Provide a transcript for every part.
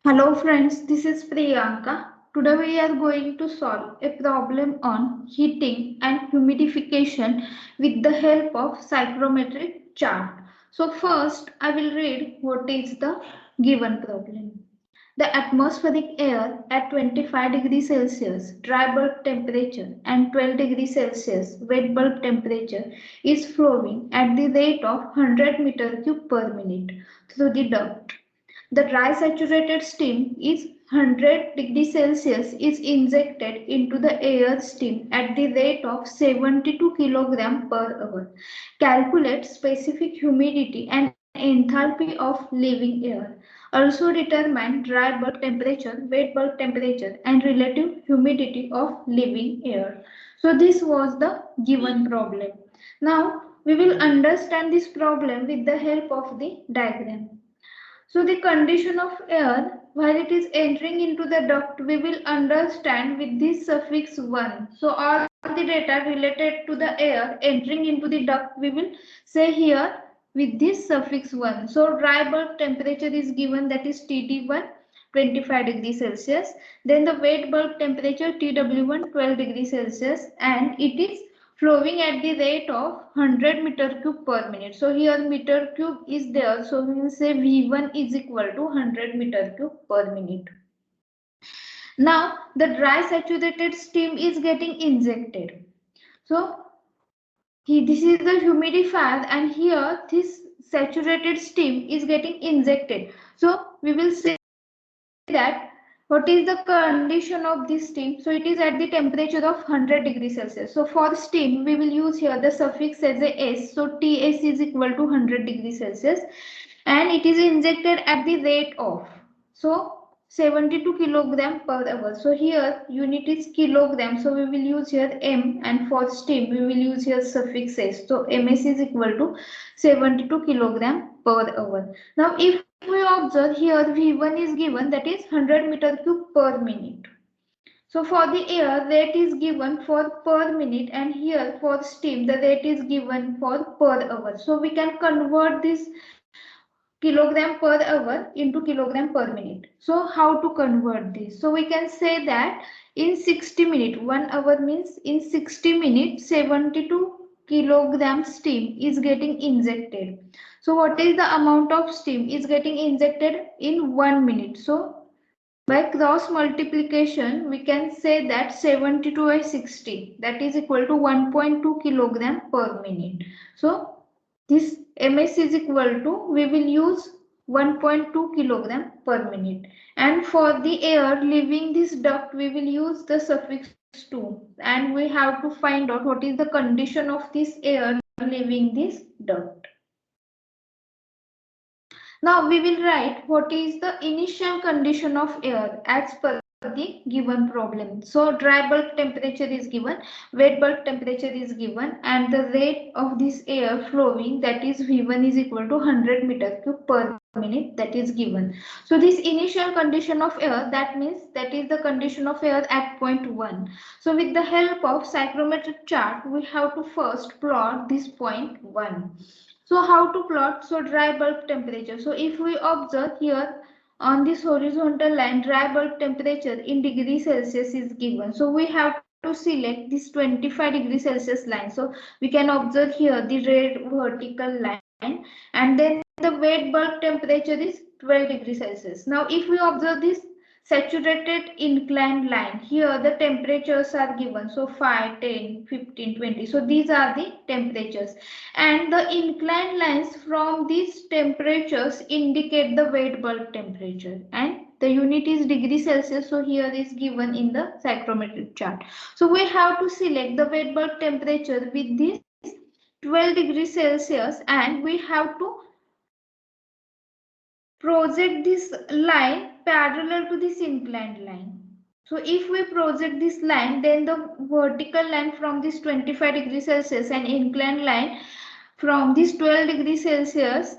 Hello friends, this is Priyanka. Today we are going to solve a problem on heating and humidification with the help of psychrometric chart. So first I will read what is the given problem. The atmospheric air at 25 degrees Celsius dry bulb temperature and 12 degrees Celsius wet bulb temperature is flowing at the rate of 100 meter cube per minute through the duct. The dry saturated steam is 100 degrees Celsius is injected into the air stream at the rate of 72 kg per hour. Calculate specific humidity and enthalpy of living air. Also determine dry bulb temperature, wet bulb temperature and relative humidity of living air. So this was the given problem. Now we will understand this problem with the help of the diagram. So the condition of air while it is entering into the duct we will understand with this suffix 1. So all the data related to the air entering into the duct we will say here with this suffix 1. So dry bulb temperature is given, that is TD1 25 degrees Celsius. Then the wet bulb temperature TW1 12 degrees Celsius and it is flowing at the rate of 100 meter cube per minute. So here meter cube is there. So we will say V1 is equal to 100 meter cube per minute. Now the dry saturated steam is getting injected. So this is the humidifier and here this saturated steam is getting injected. So we will say that what is the condition of this steam. So it is at the temperature of 100 degrees Celsius. So for steam we will use here the suffix as a S. So Ts is equal to 100 degrees Celsius and it is injected at the rate of, so 72 kilogram per hour. So here unit is kilogram, so we will use here M and for steam we will use here suffix S. So Ms is equal to 72 kilogram per hour. Now if we observe here V1 is given, that is 100 meter cube per minute. So for the air rate is given for per minute and here for steam the rate is given for per hour. So we can convert this kilogram per hour into kilogram per minute. So how to convert this? So we can say that in 60 minutes, 1 hour means in 60 minutes 72 kilogram steam is getting injected. So what is the amount of steam is getting injected in 1 minute? So by cross multiplication, we can say that 72 by 60, that is equal to 1.2 kilogram per minute. So this ms is equal to, we will use 1.2 kilogram per minute. And for the air leaving this duct, we will use the suffix 2. And we have to find out what is the condition of this air leaving this duct. Now we will write what is the initial condition of air as per the given problem. So dry bulb temperature is given, wet bulb temperature is given and the rate of this air flowing, that is V1 is equal to 100 meter cube per minute, that is given. So this initial condition of air, that means that is the condition of air at point 1. So with the help of psychrometric chart we have to first plot this point 1. So how to plot? So dry bulb temperature. So if we observe here on this horizontal line, dry bulb temperature in degrees Celsius is given. So we have to select this 25 degrees Celsius line. So we can observe here the red vertical line and then the wet bulb temperature is 12 degrees Celsius. Now if we observe this saturated inclined line, here the temperatures are given, so 5, 10, 15, 20. So these are the temperatures and the inclined lines from these temperatures indicate the wet bulb temperature and the unit is degree Celsius. So here is given in the psychrometric chart. So we have to select the wet bulb temperature with this 12 degrees Celsius and we have to project this line parallel to this inclined line. So if we project this line, then the vertical line from this 25 degrees Celsius and inclined line from this 12 degrees Celsius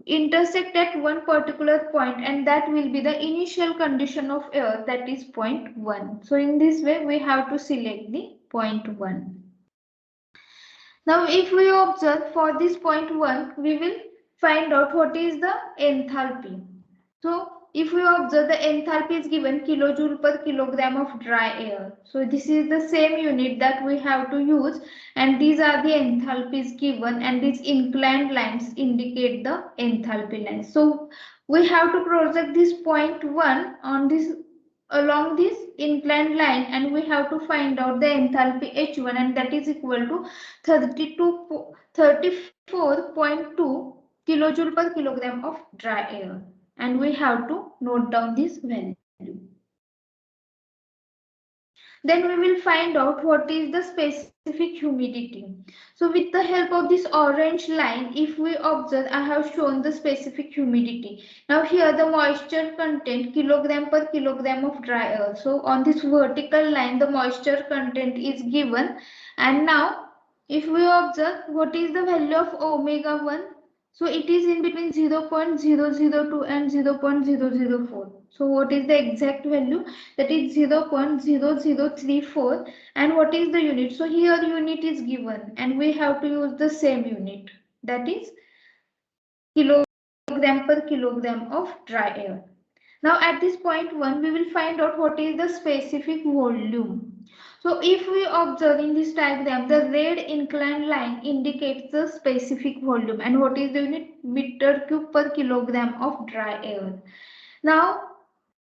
intersect at one particular point and that will be the initial condition of air, that is point 1. So in this way we have to select the point 1. Now if we observe for this point 1, we will find out what is the enthalpy. So if we observe, the enthalpy is given kilojoule per kilogram of dry air. So this is the same unit that we have to use, and these are the enthalpies given, and these inclined lines indicate the enthalpy lines. So we have to project this point 1 on this along this inclined line, and we have to find out the enthalpy H1, and that is equal to 34.2 kilojoule per kilogram of dry air, and we have to note down this value. Then we will find out what is the specific humidity. So with the help of this orange line, if we observe, I have shown the specific humidity. Now here the moisture content kilogram per kilogram of dry air. So on this vertical line the moisture content is given, and now if we observe what is the value of omega 1, so it is in between 0.002 and 0.004. So what is the exact value? That is 0.0034. And what is the unit? So here unit is given, and we have to use the same unit, that is kilogram per kilogram of dry air. Now at this point 1 we will find out what is the specific volume. So if we observe in this diagram, the red inclined line indicates the specific volume, and what is the unit? Meter cube per kilogram of dry air. Now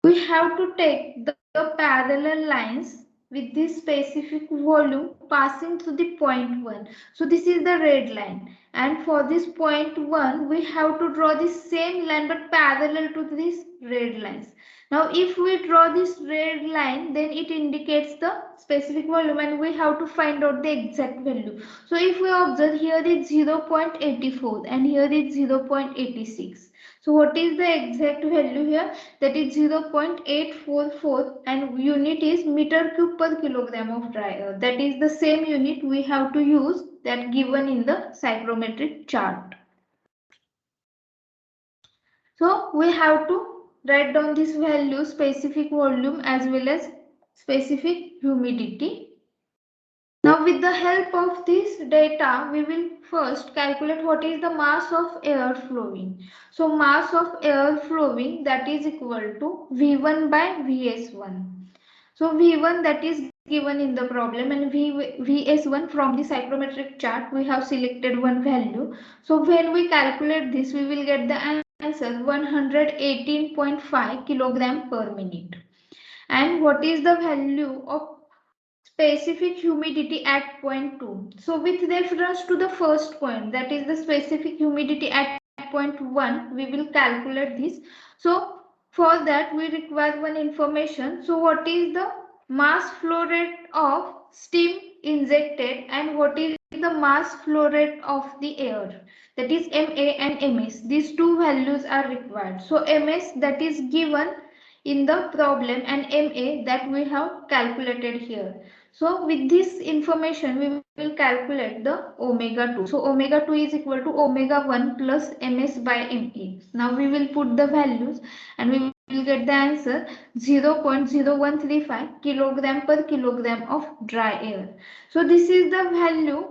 we have to take the parallel lines with this specific volume passing through the point 1. So this is the red line, and for this point 1 we have to draw the same line but parallel to these red lines. Now if we draw this red line, then it indicates the specific volume, and we have to find out the exact value. So if we observe, here is 0.84 and here is 0.86. So what is the exact value here? That is 0.844, and unit is meter cube per kilogram of dry air. That is the same unit we have to use that given in the psychrometric chart. So we have to write down this value, specific volume as well as specific humidity. Now with the help of this data, we will first calculate what is the mass of air flowing. So mass of air flowing, that is equal to V1 by Vs1. So V1 that is given in the problem, and Vs1 from the psychrometric chart we have selected one value. So when we calculate this, we will get the answer 118.5 kilogram per minute. And what is the value of specific humidity at point 2? So with reference to the first point, that is the specific humidity at point 1, we will calculate this. So for that we require one information. So what is the mass flow rate of steam injected, and what is the mass flow rate of the air? That is MA and MS. These two values are required. So MS that is given in the problem, and MA that we have calculated here. So with this information we will calculate the omega 2. So omega 2 is equal to omega 1 plus ms by ma. Now we will put the values, and we will get the answer 0.0135 kilogram per kilogram of dry air. So this is the value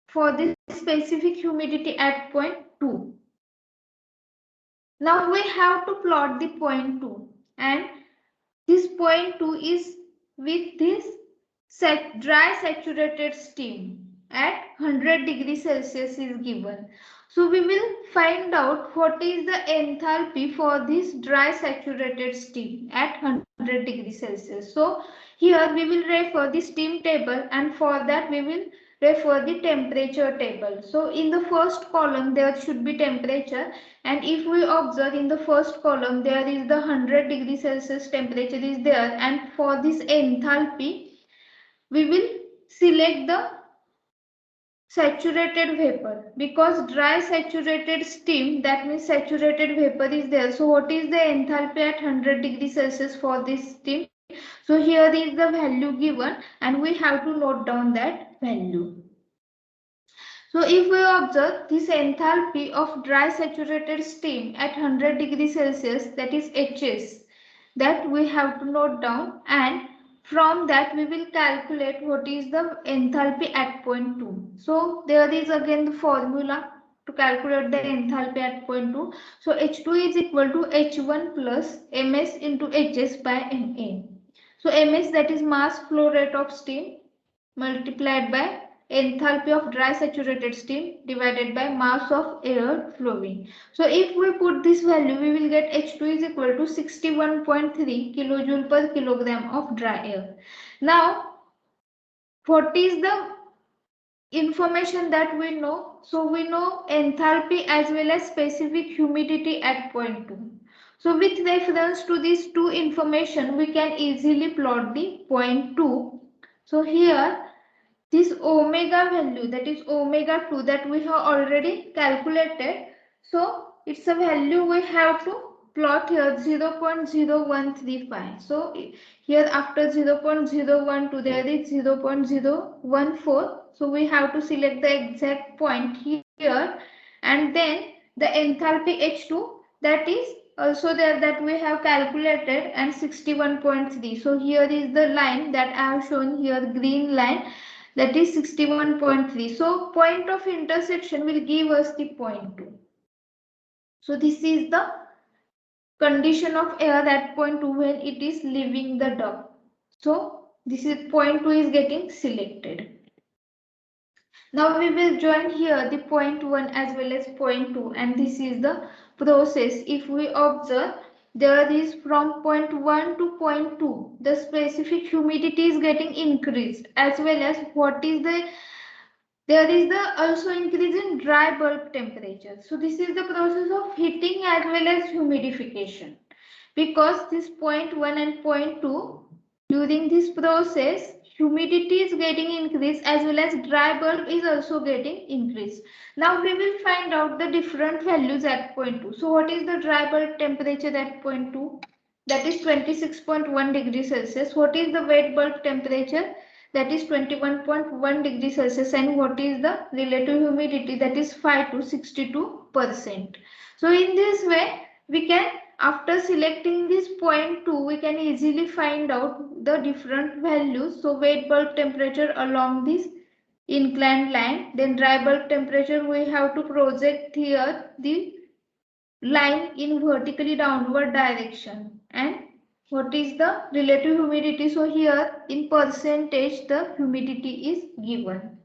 for this specific humidity at point 2. Now we have to plot the point 2, and this point 2 is with this dry saturated steam at 100 degrees Celsius is given. So we will find out what is the enthalpy for this dry saturated steam at 100 degrees Celsius. So here we will refer the steam table, and for that we will refer the temperature table. So in the first column there should be temperature, and if we observe in the first column there is the 100 degrees Celsius temperature is there, and for this enthalpy we will select the saturated vapor, because dry saturated steam, that means saturated vapor is there. So what is the enthalpy at 100 degrees Celsius for this steam? So here is the value given, and we have to note down that value. So if we observe this enthalpy of dry saturated steam at 100 degrees Celsius, that is HS, that we have to note down, and from that we will calculate what is the enthalpy at point 2. So there is again the formula to calculate the enthalpy at point 2. So H2 is equal to H1 plus Ms into Hs by Ma. So Ms, that is mass flow rate of steam, multiplied by enthalpy of dry saturated steam divided by mass of air flowing. So if we put this value, we will get H2 is equal to 61.3 kilojoule per kilogram of dry air. Now, what is the information that we know? So we know enthalpy as well as specific humidity at point 2. So with reference to these two information, we can easily plot the point 2. So here this omega value, that is omega 2, that we have already calculated. So it's a value we have to plot here, 0.0135. So here after 0.012 there is 0.014. So we have to select the exact point here, and then the enthalpy H2, that is also there, that we have calculated, and 61.3. So here is the line that I have shown here, green line, that is 61.3. So point of intersection will give us the point 2. So this is the condition of air at point 2 when it is leaving the duct. So this is point 2 is getting selected. Now we will join here the point 1 as well as point 2, and this is the process. If we observe, there is from point 1 to point 2, the specific humidity is getting increased, as well as what is there is the also increase in dry bulb temperature. So this is the process of heating as well as humidification, because this point 1 and point 2, during this process humidity is getting increased as well as dry bulb is also getting increased. Now we will find out the different values at point 2. So what is the dry bulb temperature at point 2? That is 26.1 degrees Celsius. What is the wet bulb temperature? That is 21.1 degrees Celsius. And what is the relative humidity? That is 5 to 62%. So in this way, we can, after selecting this point 2, we can easily find out the different values. So wet bulb temperature along this inclined line, then dry bulb temperature we have to project here the line in vertically downward direction, and what is the relative humidity? So here in percentage the humidity is given.